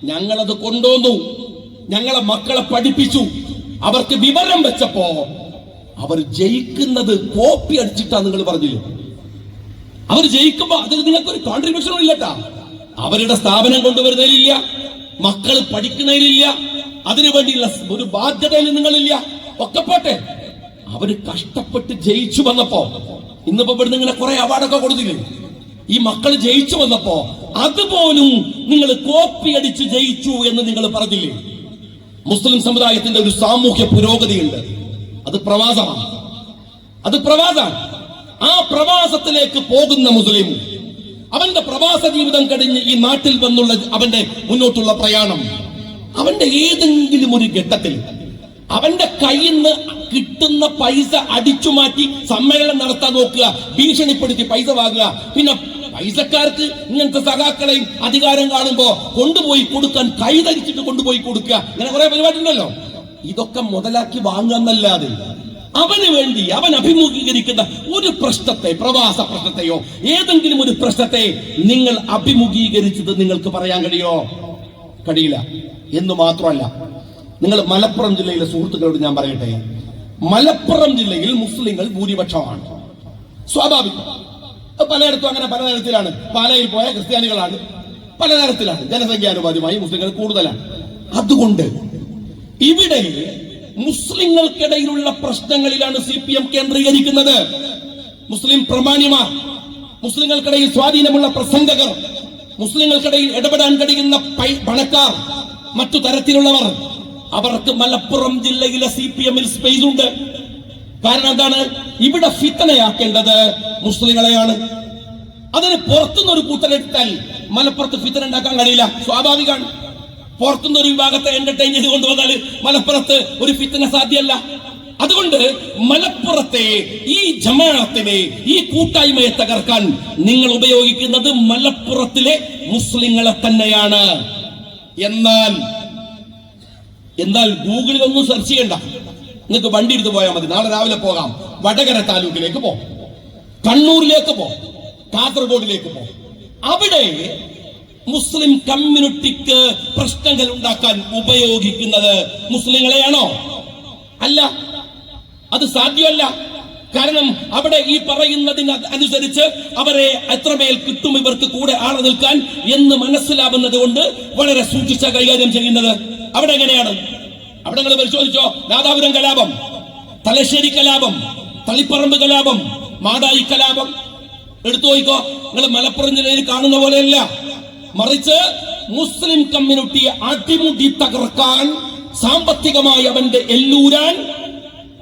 ഞങ്ങളത് കൊണ്ടുവന്നു, ഞങ്ങളെ മക്കളെ പഠിപ്പിച്ചു. അവർക്ക് വിവരം വെച്ചപ്പോ അവർ ജയിക്കുന്നത് കോപ്പി അടിച്ചിട്ടാ. നിങ്ങൾ പറഞ്ഞില്ലേ, അവർ ജയിക്കുമ്പോ അതിൽ നിങ്ങൾക്കൊരു കോൺട്രിബ്യൂഷനും ഇല്ലട്ടാ. അവരുടെ സ്ഥാപനം കൊണ്ടുവരുന്നതിലില്ല, മക്കൾ പഠിക്കുന്നതിലില്ല, അതിനുവേണ്ടിയുള്ള ഒരു ബാധ്യതയിൽ നിങ്ങളില്ല. ഒക്കെ പോട്ടെ, അവര് കഷ്ടപ്പെട്ട് ജയിച്ചു വന്നപ്പോ ഇന്നിപ്പോ ഇവിടുന്ന് ഇങ്ങനെ കുറെ അവാർഡൊക്കെ കൊടുത്തില്ലേ, ഈ മക്കൾ ജയിച്ചു വന്നപ്പോ അതുപോലും നിങ്ങൾ കോപ്പി അടിച്ച് ജയിച്ചു എന്ന് നിങ്ങൾ പറഞ്ഞില്ലേ. മുസ്ലിം സമുദായത്തിന്റെ ഒരു സാമൂഹ്യ പുരോഗതിയുണ്ട്, അത് പ്രവാസമാണ്. അത് പ്രവാസമാണ്. ആ പ്രവാസത്തിലേക്ക് പോകുന്ന മുസ്ലിം അവന്റെ പ്രവാസ ജീവിതം കഴിഞ്ഞ് ഈ നാട്ടിൽ വന്നുള്ള അവന്റെ മുന്നോട്ടുള്ള പ്രയാണം, അവന്റെ ഏതെങ്കിലും ഒരു ഘട്ടത്തിൽ അവന്റെ കയ്യിൽ നിന്ന് കിട്ടുന്ന പൈസ അടിച്ചു മാറ്റി സമ്മേളനം നടത്താൻ നോക്കുക, ഭീഷണിപ്പെടുത്തി പൈസ വാങ്ങുക, പിന്നെ പൈസക്കാർക്ക് ഇങ്ങനത്തെ സഖാക്കളെയും അധികാരം കാണുമ്പോ കൊണ്ടുപോയി കൊടുക്കാൻ കൈതരിച്ചിട്ട് കൊണ്ടുപോയി കൊടുക്കുക, ഇങ്ങനെ കുറെ പരിപാടി ഉണ്ടല്ലോ. ഇതൊക്കെ മുതലാക്കി വാങ്ങാന്നല്ലാതെ അവന് വേണ്ടി അവൻ അഭിമുഖീകരിക്കുന്ന ഒരു പ്രശ്നത്തെ, പ്രവാസ പ്രശ്നത്തെയോ ഏതെങ്കിലും ഒരു പ്രശ്നത്തെ നിങ്ങൾ അഭിമുഖീകരിച്ചത് നിങ്ങൾക്ക് പറയാൻ കഴിയില്ല. എന്ന് മാത്രമല്ല, നിങ്ങൾ മലപ്പുറം ജില്ലയിലെ സുഹൃത്തുക്കളോട് ഞാൻ പറയട്ടെ, മലപ്പുറം ജില്ലയിൽ മുസ്ലിങ്ങൾ ഭൂരിപക്ഷമാണ്. സ്വാഭാവികം, പലയിടത്തും അങ്ങനെ പലതരത്തിലാണ്. പാലയിൽ പോയ ക്രിസ്ത്യാനികളാണ്, പലതരത്തിലാണ്. ജനസംഖ്യാനുപാതികമായി മുസ്ലിങ്ങൾ കൂടുതലാണ്. അതുകൊണ്ട് ഇവിടെ മുസ്ലിങ്ങൾക്കിടയിലുള്ള പ്രശ്നങ്ങളിലാണ് CPM കേന്ദ്രീകരിക്കുന്നത്. മുസ്ലിം പ്രമാണിമാർ, മുസ്ലിങ്ങൾക്കിടയിൽ സ്വാധീനമുള്ള പ്രസംഗകർ, മുസ്ലിങ്ങൾക്കിടയിൽ ഇടപെടാൻ കഴിയുന്ന പണക്കാർ, മറ്റു തരത്തിലുള്ളവർ, അവർക്ക് മലപ്പുറം ജില്ലയിലെ CPM-ൽ സ്പേസ് ഉണ്ട്. കാരണം എന്താണ്? ഇവിടെ ഫിത്തനയാക്കേണ്ടത് മുസ്ലിങ്ങളെയാണ്. അതിന് പുറത്തുനിന്ന് ഒരു കൂട്ടരെടുത്താൽ മലപ്പുറത്ത് ഫിത്തന ഉണ്ടാക്കാൻ കഴിയില്ല. സ്വാഭാവികമാണ്. പുറത്തുനിന്ന് ഒരു വിഭാഗത്തെ എന്റർടൈൻ ചെയ്ത് കൊണ്ടുവന്നാൽ മലപ്പുറത്ത് ഒരു ഫിത്തന സാധ്യമല്ല. അതുകൊണ്ട് മലപ്പുറത്തെ ഈ ജമാഅത്തിനെ, ഈ കൂട്ടായ്മയെ തകർക്കാൻ നിങ്ങൾ ഉപയോഗിക്കുന്നത് മലപ്പുറത്തിലെ മുസ്ലിങ്ങളെ തന്നെയാണ്. എന്നാൽ ഗൂഗിളിൽ ഒന്നും സെർച്ച് ചെയ്യണ്ട, നിങ്ങൾക്ക് വണ്ടി എടുത്ത് പോയാൽ മതി. നാളെ രാവിലെ പോകാം. വടകര താലൂക്കിലേക്ക് പോ, കണ്ണൂരിലേക്ക് പോ, കാസർഗോഡിലേക്ക് പോ. അവിടെ മുസ്ലിം കമ്മ്യൂണിറ്റിക്ക് പ്രശ്നങ്ങൾ ഉണ്ടാക്കാൻ ഉപയോഗിക്കുന്നത് മുസ്ലിങ്ങളെയാണോ? അല്ല, അത് സാധ്യമല്ല. കാരണം അവിടെ ഈ പറയുന്നതിന് അനുസരിച്ച് അവരെ എത്രമേൽ കിട്ടും ഇവർക്ക് കൂടെ ആളെ നിൽക്കാൻ എന്ന് മനസ്സിലാവുന്നത് കൊണ്ട് വളരെ സൂക്ഷിച്ച കൈകാര്യം ചെയ്യുന്നത്. അവിടെ എങ്ങനെയാണ്? അവിടെ നിങ്ങൾ പരിശോധിച്ചോ. നാദാപുരം കലാപം, തലശ്ശേരി കലാപം, തളിപ്പറമ്പ് കലാപം, മാടായി കലാപം എടുത്തു നോക്കിക്കോ. നിങ്ങൾ മലപ്പുറം ജില്ലയിൽ കാണുന്ന പോലെയല്ല. മറിച്ച് മുസ്ലിം കമ്മ്യൂണിറ്റിയെ അടിമുടി തകർക്കാൻ, സാമ്പത്തികമായി അവന്റെ എല്ലൂരാൻ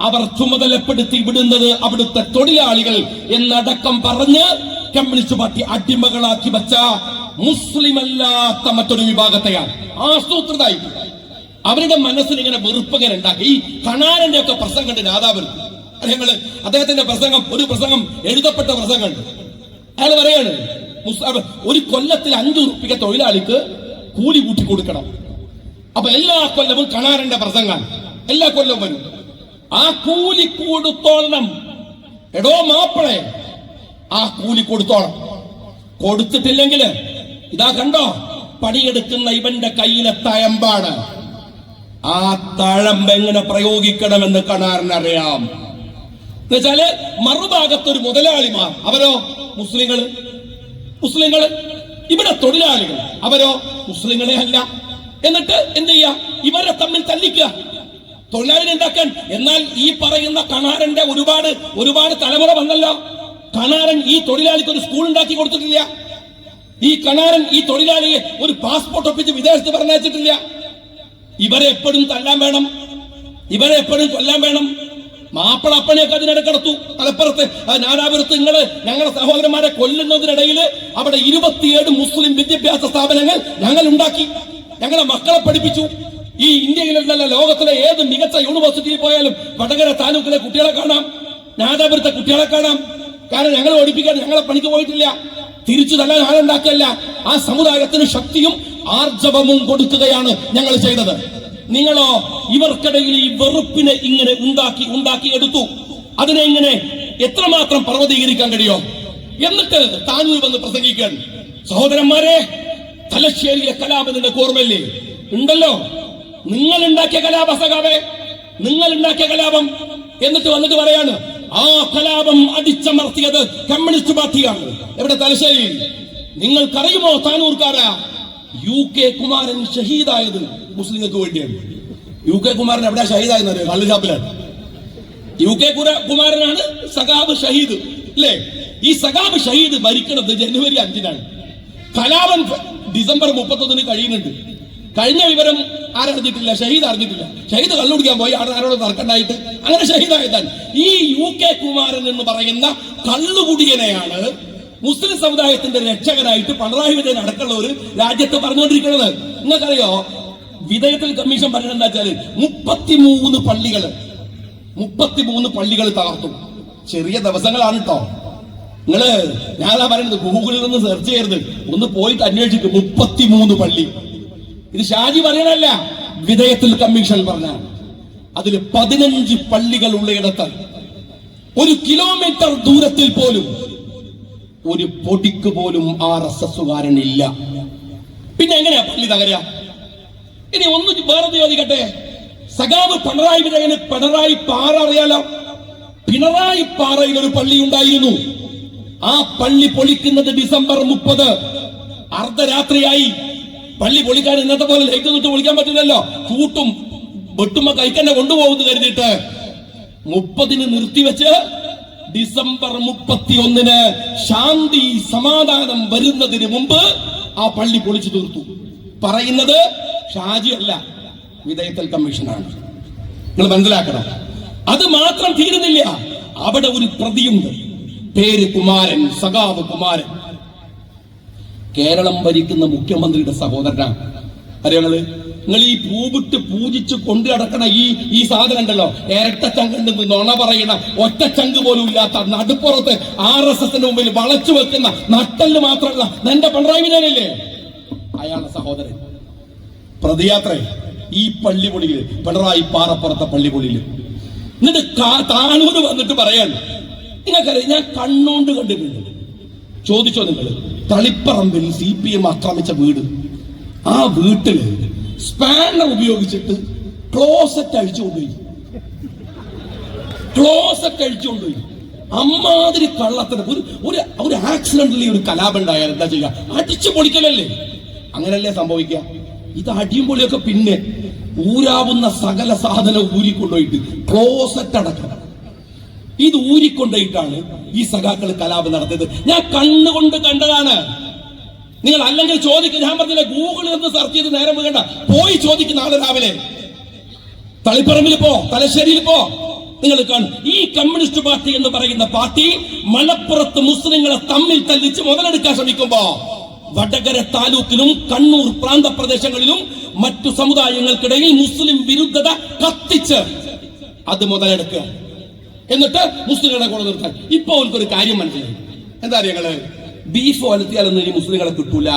അവർ ചുമതലപ്പെടുത്തി വിടുന്നത് അവിടുത്തെ തൊഴിലാളികൾ എന്നടക്കം പറഞ്ഞ് കമ്മ്യൂണിസ്റ്റ് പാർട്ടി അടിമകളാക്കി വെച്ച മുസ്ലിം അല്ലാത്ത മറ്റൊരു വിഭാഗത്തെയാണ് ആസൂത്രിതായി അവരുടെ മനസ്സിൽ ഇങ്ങനെ വെറുപ്പങ്ങനെ ഉണ്ടാക്കി. ഈ കണാരന്റെ ഒക്കെ പ്രസംഗം ഉണ്ട് നാദാപുരത്ത്. ഞങ്ങള് അദ്ദേഹത്തിന്റെ ഒരു പ്രസംഗം എഴുതപ്പെട്ട പ്രസംഗമുണ്ട്. അയാൾ പറയാണ്, ഒരു കൊല്ലത്തിൽ 5 ഉറുപ്പിക തൊഴിലാളിക്ക് കൂലി കൂട്ടി കൊടുക്കണം. അപ്പൊ എല്ലാ കൊല്ലവും കണാരന്റെ പ്രസംഗം എല്ലാ കൊല്ലവും വരും. ആ കൂലി കൊടുത്തോളണം. എടോ മാപ്പിളെ, ആ കൂലി കൊടുത്തോളം. കൊടുത്തിട്ടില്ലെങ്കിൽ ഇതാ കണ്ടോ, പണിയെടുക്കുന്ന ഇവന്റെ കയ്യിലെ തഴമ്പാണ്. ആ തഴമ്പ് എങ്ങനെ പ്രയോഗിക്കണമെന്ന് കണാറിനറിയാം. എന്നുവെച്ചാല് മറുഭാഗത്തൊരു മുതലാളിമാർ, അവരോ മുസ്ലിങ്ങള്, ഇവിടെ തൊഴിലാളികൾ, അവരോ മുസ്ലിങ്ങളെ അല്ല. എന്നിട്ട് എന്ത് ചെയ്യാ? ഇവരെ തമ്മിൽ തല്ലിക്കുക, തൊഴിലാളികൾ ഉണ്ടാക്കാൻ. എന്നാൽ ഈ പറയുന്ന കണാരന്റെ ഒരുപാട് തലമുറ വന്നല്ലോ. കണാരൻ ഈ തൊഴിലാളിക്ക് ഒരു സ്കൂൾ ഉണ്ടാക്കി കൊടുത്തിട്ടില്ല. ഈ കണാരൻ ഈ തൊഴിലാളിയെ ഒരു പാസ്പോർട്ട് ഒപ്പിച്ച് വിദേശത്ത് പറഞ്ഞയച്ചിട്ടില്ല. ഇവരെ എപ്പോഴും തല്ലാൻ വേണം, ഇവരെ എപ്പോഴും കൊല്ലാൻ വേണം. മാപ്പിള അപ്പനെയൊക്കെ അതിനിടക്കടത്തു. മലപ്പുറത്ത് നാദാപുരത്ത് ഞങ്ങളുടെ സഹോദരന്മാരെ കൊല്ലുന്നതിനിടയിൽ അവിടെ 27 മുസ്ലിം വിദ്യാഭ്യാസ സ്ഥാപനങ്ങൾ ഞങ്ങൾ ഉണ്ടാക്കി, ഞങ്ങളെ മക്കളെ പഠിപ്പിച്ചു. ഈ ഇന്ത്യയിലുള്ള ലോകത്തിലെ ഏത് മികച്ച യൂണിവേഴ്സിറ്റിയിൽ പോയാലും വടകര താലൂക്കിലെ കുട്ടികളെ കാണാം, നാദാപുരത്തെ കുട്ടികളെ കാണാം. കാരണം ഞങ്ങളെ പഠിപ്പിക്കാൻ ഞങ്ങളെ പണിക്ക് പോയിട്ടില്ല, തിരിച്ചു തല്ലാൻ ആളുണ്ടാക്കിയല്ല. ആ സമുദായത്തിന് ശക്തിയും ആർജവവും കൊടുക്കുകയാണ് ഞങ്ങൾ ചെയ്തത്. നിങ്ങളോ ഇവർക്കിടയിൽ ഈ വെറുപ്പിനെ ഇങ്ങനെ ഉണ്ടാക്കി എടുത്തു. അതിനെ ഇങ്ങനെ എത്രമാത്രം പർവ്വതീകരിക്കാൻ കഴിയോ? എന്നിട്ട് താനൂർ വന്ന് പ്രസംഗിക്കാൻ, സഹോദരന്മാരെ, തലശ്ശേരിയിലെ കലാപം നിങ്ങൾക്ക് ഓർമ്മയില്ലേ? ഉണ്ടല്ലോ. നിങ്ങൾ ഉണ്ടാക്കിയ കലാപ സഖാവേ, നിങ്ങൾ ഉണ്ടാക്കിയ കലാപം. എന്നിട്ട് വന്നിട്ട് പറയാണ് ആ കലാപം അടിച്ചമർത്തിയത് കമ്മ്യൂണിസ്റ്റ് പാർട്ടിയാണ്. എവിടെ? തലശ്ശേരിയിൽ. നിങ്ങൾക്കറിയുമോ താനൂർക്കാരാ UK കുമാരൻ ഷഹീദായത് മുസ്ലിങ്ങൾക്ക് വേണ്ടിയാണ്. UK കുമാരൻ എവിടെ ഷഹീദായെന്ന് അറിയാം? കള്ളുചാപ്പിലാണ്. UK കുമാരനാണ് സഖാബ് ഷഹീദ് അല്ലേ? ഈ സഖാബ് ഷഹീദ് മരിക്കുന്നത് ജനുവരി 5-നാണ്. കലാപം ഡിസംബർ 31 കഴിയുന്നുണ്ട്. കഴിഞ്ഞ വിവരം ആരറിഞ്ഞിട്ടില്ല, ഷഹീദ് അറിഞ്ഞിട്ടില്ല. ഷഹീദ് കള്ളുടിക്കാൻ പോയി, ആരോട് തർക്കണ്ടായിട്ട് അങ്ങനെ ഷഹീദായതാണ്. ഈ UK കുമാരൻ എന്ന് പറയുന്ന കള്ളുകുടിയനെയാണ് മുസ്ലിം സമുദായത്തിന്റെ രക്ഷകനായിട്ട് പിണറായി വിജയൻ അടക്കമുള്ളവർ രാജ്യത്ത് പറഞ്ഞുകൊണ്ടിരിക്കുന്നത്. നിങ്ങൾക്കറിയോ വിധേയത്തിൽ കമ്മീഷൻ പറഞ്ഞത് എന്താ വെച്ചാല് 33 പള്ളികൾ തകർത്തു. ചെറിയ ദിവസങ്ങളാണ് കേട്ടോ. ഞാനാ പറയുന്നത്, ഗൂഗിളിൽ നിന്ന് സെർച്ച് ചെയ്യരുത്, ഒന്ന് പോയിട്ട് അന്വേഷിക്കും. 33 പള്ളി. ഇത് ഷാജി പറയണല്ല, വിധേയത്തിൽ കമ്മീഷൻ പറഞ്ഞ. അതിൽ 15 പള്ളികൾ ഉള്ളയിടത്ത് 1 കിലോമീറ്റർ ദൂരത്തിൽ പോലും ഒരു പൊടിക്ക് പോലും RSSകാരനില്ല. പിന്നെ എങ്ങനെയാ പള്ളി തകരുക? ഇനി ഒന്ന് വേറെ ചോദിക്കട്ടെ, സഖാവ് പിണറായി വിജയന് പിണറായി പാറ അറിയാലോ? പിണറായി പാറയിൽ ഒരു പള്ളി ഉണ്ടായിരുന്നു. ആ പള്ളി പൊളിക്കുന്നത് ഡിസംബർ 30 അർദ്ധരാത്രിയായി. പള്ളി പൊളിക്കാൻ ഇന്നത്തെ പോലെ ലൈറ്റ് തൊട്ട് പൊളിക്കാൻ പറ്റില്ലല്ലോ. ചൂട്ടും വെട്ടുമ്പോ കൈക്കന്നെ കൊണ്ടുപോകുന്നു കരുതിയിട്ട് 30 നിർത്തിവെച്ച് ഡിസംബർ 31 ശാന്തി സമാധാനം വരുന്നതിന് മുമ്പ് ആ പള്ളി പൊളിച്ചു തീർത്തു. പറയുന്നത് ഷാജി അല്ല, വിധേയത്തിൽ കമ്മീഷനാണ്. നിങ്ങൾ മനസ്സിലാക്കണം. അത് മാത്രം തീരുന്നില്ല, അവിടെ ഒരു പ്രതിയുണ്ട്, പേര് കുമാരൻ, സഖാവ് കുമാരൻ. കേരളം ഭരിക്കുന്ന മുഖ്യമന്ത്രിയുടെ സഹോദരനാണ്. അറിയാങ്ങള്, നിങ്ങൾ ഈ പൂവിട്ട് പൂജിച്ച് കൊണ്ടു നടക്കണ ഈ സാധനം ഉണ്ടല്ലോ, ഇരട്ടച്ചങ്കണ്ട് നുണ പറയണ ഒറ്റച്ചങ്ക് പോലും ഇല്ലാത്ത നടുപ്പുറത്ത് RSSന്റെ മുമ്പിൽ വളച്ചു വെക്കുന്ന നട്ടല് മാത്രമല്ല എന്റെ പിണറായി വിജയനല്ലേ അയാളുടെ സഹോദരൻ. പ്രതിയാത്ര ഈ പള്ളിപൊളിയില്, പിണറായി പാറപ്പുറത്തെ പള്ളിപൊളിയില്. എന്നിട്ട് താനൂര് വന്നിട്ട് പറയാൻ, നിങ്ങൾക്കറിയാം, ഞാൻ കണ്ണോണ്ട് കണ്ടിട്ടുണ്ട്. ചോദിച്ചോ നിങ്ങൾ, തളിപ്പറമ്പിൽ CPM ആക്രമിച്ച വീട്, ആ വീട്ടില് സ്പാനർ ഉപയോഗിച്ചിട്ട് ക്ലോസറ്റ് അഴിച്ചുകൊണ്ടുപോയി. അമ്മാതിരി കള്ളത്തിന് ഒരു ആക്സിഡന്റലി ഒരു കലാപം ഉണ്ടായാൽ എന്താ ചെയ്യുക? അടിച്ചു പൊളിക്കലല്ലേ? അങ്ങനല്ലേ സംഭവിക്കുക? ഇത് അടിയും പൊളിയൊക്കെ പിന്നെ ഊരാവുന്ന സകല സാധനം ഊരിക്കൊണ്ടുപോയിട്ട് ക്ലോസറ്റ് അടക്കം ഇത് ഊരിക്കൊണ്ടുപോയിട്ടാണ് ഈ സഖാക്കൾ കലാപം നടത്തിയത്. ഞാൻ കണ്ണുകൊണ്ട് കണ്ടതാണ്. നിങ്ങൾ അല്ലെങ്കിൽ ചോദിക്കുക, ഞാൻ പറഞ്ഞില്ല, ഗൂഗിളിൽ നിന്ന് സെർച്ച് ചെയ്ത് നേരം വീണ്ട, പോയി ചോദിക്കുന്ന നാളെ രാവിലെ. തളിപ്പറമ്പിൽ പോ, തലശ്ശേരിയിൽ പോ, നിങ്ങൾ കാണും. ഈ കമ്മ്യൂണിസ്റ്റ് പാർട്ടി എന്ന് പറയുന്ന പാർട്ടി മലപ്പുറത്ത് മുസ്ലിങ്ങളെ തമ്മിൽ തല്ലിച്ച് മുതലെടുക്കാൻ ശ്രമിക്കുമ്പോ വടകര താലൂക്കിലും കണ്ണൂർ പ്രാന്തപ്രദേശങ്ങളിലും മറ്റു സമുദായങ്ങൾക്കിടയിൽ മുസ്ലിം വിരുദ്ധത കത്തിച്ച് അത് മുതലെടുക്കുക, എന്നിട്ട് മുസ്ലിങ്ങളെ കൂടെ നിർത്താൻ. ഇപ്പൊ അവർക്കൊരു കാര്യം മനസ്സിലായി. എന്താ അറിയങ്ങള്? ബീഫ് വലത്തിയാലൊന്നും ഇനി മുസ്ലിങ്ങളെ കിട്ടൂല.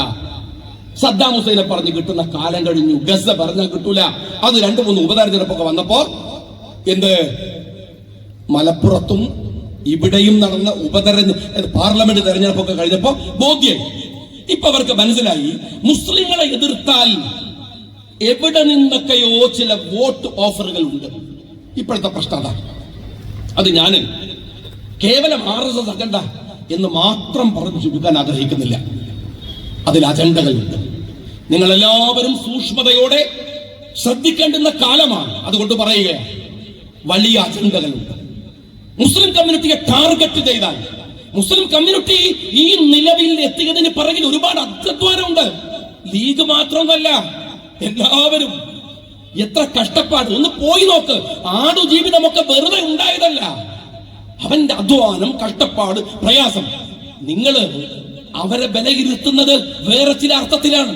സദ്ദാം ഹുസൈനെ പറഞ്ഞ് കിട്ടുന്ന കാലം കഴിഞ്ഞു. ഗസ പറഞ്ഞാൽ കിട്ടൂല. അത് 2-3 ഉപതെരഞ്ഞെടുപ്പൊക്കെ വന്നപ്പോ എന്ത് മലപ്പുറത്തും ഇവിടെയും നടന്ന പാർലമെന്റ് തെരഞ്ഞെടുപ്പൊക്കെ കഴിഞ്ഞപ്പോ ബോധ്യം. ഇപ്പൊ അവർക്ക് മനസ്സിലായി, മുസ്ലിങ്ങളെ എതിർത്താൽ എവിടെ നിന്നൊക്കെയോ ചില വോട്ട് ഓഫറുകൾ ഉണ്ട്. ഇപ്പോഴത്തെ പ്രശ്നം അതാണ്. അത് ഞാൻ കേവലം RSS അജണ്ട എന്ന് മാത്രം പറഞ്ഞു ചുരുക്കാൻ ആഗ്രഹിക്കുന്നില്ല. അതിൽ അജണ്ടകളുണ്ട്. നിങ്ങളെല്ലാവരും സൂക്ഷ്മതയോടെ ശ്രദ്ധിക്കേണ്ടുന്ന കാലമാണ്. അതുകൊണ്ട് പറയുകയാണ്, വലിയ അജണ്ടകളുണ്ട്. മുസ്ലിം കമ്മ്യൂണിറ്റിയെ ടാർഗറ്റ് ചെയ്താൽ മുസ്ലിം കമ്മ്യൂണിറ്റി ഈ നിലവിൽ എത്തിയതിന് പിറകിൽ ഒരുപാട് അധ്വാനമുണ്ട്. ലീഗ് മാത്രമല്ല, എല്ലാവരും എത്ര കഷ്ടപ്പാട്. ഒന്ന് പോയി നോക്ക്. ആടുജീവിതമൊക്കെ വെറുതെ ഉണ്ടായതല്ല. അവന്റെ അധ്വാനം, കഷ്ടപ്പാട്, പ്രയാസം. നിങ്ങള് അവരെ വിലയിരുത്തുന്നത് വേറെ ചില അർത്ഥത്തിലാണ്.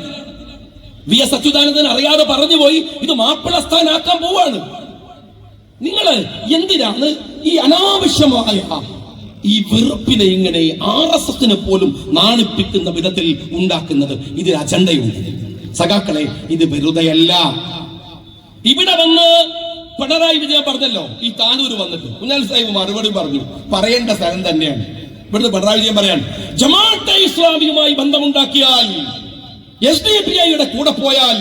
VS അച്യുതാനന്ദൻ അറിയാതെ പറഞ്ഞുപോയി, ഇത് മാപ്പിളസ്ഥാനാക്കാൻ പോവാണ്. നിങ്ങള് എന്തിനാണ് ഈ അനാവശ്യമായ ഈ വെറുപ്പിനെ ഇങ്ങനെ RSSനെ പോലും നാണിപ്പിക്കുന്ന വിധത്തിൽ ഉണ്ടാക്കുന്നത്? ഇതിൽ അജണ്ടയുണ്ട് സഖാക്കളെ. ഇത് വെറുതെയല്ല. ഇവിടെ വന്ന് പിണറായി വിജയൻ പറഞ്ഞല്ലോ, ഈ താനൂര് വന്നിട്ട് കുഞ്ഞാൽ സാഹിബ് മറുപടി പറഞ്ഞു. പറയേണ്ട സ്ഥലം തന്നെയാണ്. ഇവിടുത്തെ പിണറായി വിജയൻ പറയാൻ, ജമാഅത്തെ ഇസ്ലാമിയുമായി ബന്ധമുണ്ടാക്കിയാൽ SDPIയുടെ കൂടെ പോയാൽ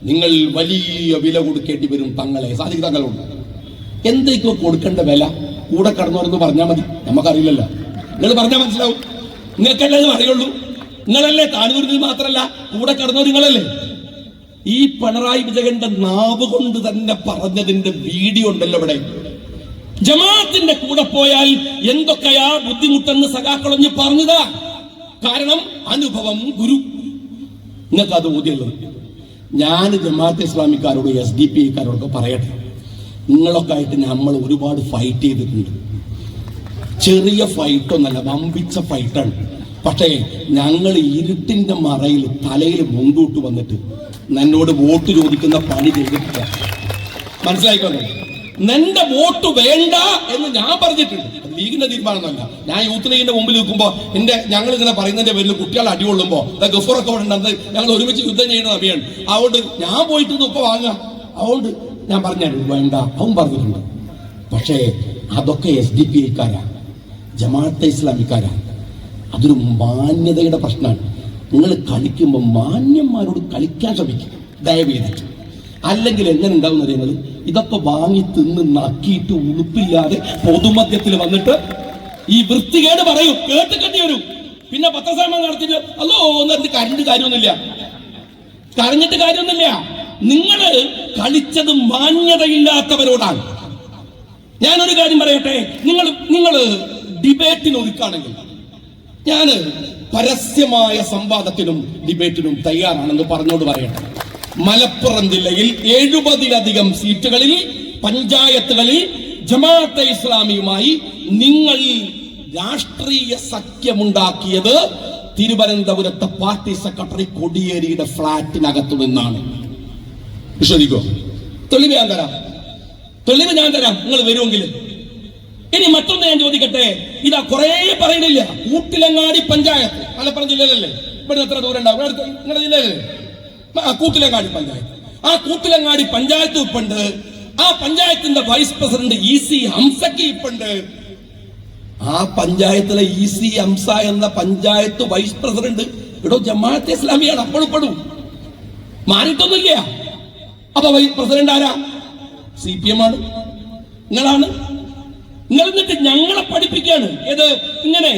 നിങ്ങൾ വലിയ വില കൊടുക്കേണ്ടി വരും. തങ്ങളെ സാദിഖ് തങ്ങളുണ്ട്. എന്തൊക്കെ കൊടുക്കേണ്ട വില കൂടെ കടന്നവരെന്ന് പറഞ്ഞാൽ മതി, നമുക്കറിയില്ലല്ലോ. നിങ്ങൾ പറഞ്ഞാൽ മനസ്സിലാവും. നിങ്ങൾക്കല്ലേ അത് അറിയുള്ളൂ. നിങ്ങളല്ലേ താനൂരിൽ മാത്രല്ല കൂടെ കടന്നവർ നിങ്ങളല്ലേ. ഈ പിണറായി വിജയന്റെ നാവ് കൊണ്ട് തന്നെ പറഞ്ഞതിന്റെ വീഡിയോ ഉണ്ടല്ലോ ഇവിടെ. ജമാഅത്തിന്റെ കൂടെ പോയാൽ എന്തൊക്കെയാ ബുദ്ധിമുട്ടെന്ന് സഖാക്കളൊഞ്ഞ് പറഞ്ഞതാ. കാരണം അനുഭവം ഗുരു. നിങ്ങൾക്ക് അത് ബോധ്യമുള്ളത്. ഞാൻ ജമാഅത്തെ ഇസ്ലാമിക്കാരോട് SDPIക്കാരോടൊക്കെ പറയട്ടെ, നിങ്ങളൊക്കെ ആയിട്ട് നമ്മൾ ഒരുപാട് ഫൈറ്റ് ചെയ്തിട്ടുണ്ട്. ചെറിയ ഫൈറ്റൊന്നല്ല, വമ്പിച്ച ഫൈറ്റാണ്. പക്ഷേ ഞങ്ങൾ ഇരുട്ടിന്റെ മറയിൽ തലയിൽ മുണ്ടൂട്ട് വന്നിട്ട് എന്നോട് വോട്ട് ചോദിക്കുന്ന പണി ചെയ്തിട്ടില്ല. മനസ്സിലായിക്കോട്ടെ. നിന്റെ വോട്ട് വേണ്ട എന്ന് ഞാൻ പറഞ്ഞിട്ടുണ്ട്. അത് ലീഗിന്റെ തീരുമാനമൊന്നുമല്ല. ഞാൻ യൂത്ത് ലീഗിന്റെ മുമ്പിൽ നിൽക്കുമ്പോൾ ഞങ്ങൾ ഇങ്ങനെ പറയുന്നതിന്റെ പേരിൽ കുട്ടികൾ അടികൊള്ളുമ്പോ ഗഫൂറൊക്കെ ഉണ്ടെന്ന് ഞങ്ങൾ ഒരുമിച്ച് യുദ്ധം ചെയ്യുന്ന നബിയാണ്. അതുകൊണ്ട് ഞാൻ പോയിട്ട് ഇപ്പൊ വാങ്ങാം. അതുകൊണ്ട് ഞാൻ പറഞ്ഞു വേണ്ട, അവൻ പറഞ്ഞിട്ടുണ്ട്. പക്ഷേ അതൊക്കെ SDPIക്കാരാ, ജമാഅത്തെ ഇസ്ലാമിക്കാരാ. അതൊരു മാന്യതയുടെ പ്രശ്നമാണ്. നിങ്ങൾ കളിക്കുമ്പോൾ മാന്യന്മാരോട് കളിക്കാൻ ശ്രമിക്കും ദയവ് ചെയ്തിട്ട്. അല്ലെങ്കിൽ എങ്ങനെ ഉണ്ടാവും അറിയുന്നത്, ഇതൊക്കെ വാങ്ങി തിന്ന് നക്കിയിട്ട് ഉളുപ്പില്ലാതെ പൊതുമധ്യത്തിൽ വന്നിട്ട് ഈ വൃത്തികേട് പറയും, കേട്ട് കെട്ടി വരും. പിന്നെ പത്രസമ്മേളനം നടത്തിയിട്ട് അല്ലോ എന്നിട്ട് കരഞ്ഞിട്ട് കാര്യമൊന്നുമില്ല, കരഞ്ഞിട്ട് കാര്യമൊന്നുമില്ല. നിങ്ങള് കളിച്ചത് മാന്യതയില്ലാത്തവരോടാണ്. ഞാനൊരു കാര്യം പറയട്ടെ, നിങ്ങൾ ഡിബേറ്റിന് ഒരുക്കാണെങ്കിൽ ഞാന് പരസ്യമായ സംവാദത്തിനും ഡിബേറ്റിനും തയ്യാറാണെന്ന് പറഞ്ഞോട് പറയട്ടെ. മലപ്പുറം ജില്ലയിൽ 70-ലധികം സീറ്റുകളിൽ പഞ്ചായത്തുകളിൽ ജമാഅത്തെ ഇസ്ലാമിയുമായി നിങ്ങൾ രാഷ്ട്രീയ സഖ്യമുണ്ടാക്കിയത് തിരുവനന്തപുരത്തെ പാർട്ടി സെക്രട്ടറി കോടിയേരിയുടെ ഫ്ളാറ്റിനകത്തു നിന്നാണ്. വിശ്വസിക്കോ? തെളിവ് ഞാൻ തരാം, തെളിവ് ഞാൻ തരാം, നിങ്ങൾ വരുമെങ്കിൽ. ഇനി മറ്റൊന്ന് ഞാൻ ചോദിക്കട്ടെ, ഇതാ കുറെ പറയുന്നില്ല. കൂട്ടിലങ്ങാടി പഞ്ചായത്ത് മലപ്പുറം ജില്ലയിലല്ലേ? ഇവിടെ എത്ര ദൂരം ഉണ്ടാവും? നിങ്ങളുടെ ജില്ലയിലല്ലേ? കൂട്ടിലങ്ങാടി പഞ്ചായത്ത്. ആ കൂട്ടിലങ്ങാടി പഞ്ചായത്ത് ഇപ്പുണ്ട്. ആ പഞ്ചായത്തിന്റെ വൈസ് പ്രസിഡന്റ് EC ഹംസക്ക് ഇപ്പുണ്ട്. ആ പഞ്ചായത്തിലെ EC ഹംസ എന്ന പഞ്ചായത്ത് വൈസ് പ്രസിഡന്റ് ഇവിടെ ജമാഅത്തെ ഇസ്ലാമിയാണ്. അപ്പോഴും മാറിയിട്ടൊന്നുമില്ല. അപ്പൊ വൈസ് പ്രസിഡന്റ് ആരാ? CPM ആണ്. നിങ്ങളാണ്. നിങ്ങൾ എന്നിട്ട് ഞങ്ങളെ പഠിപ്പിക്കുകയാണ്. ഏത് ഇങ്ങനെ?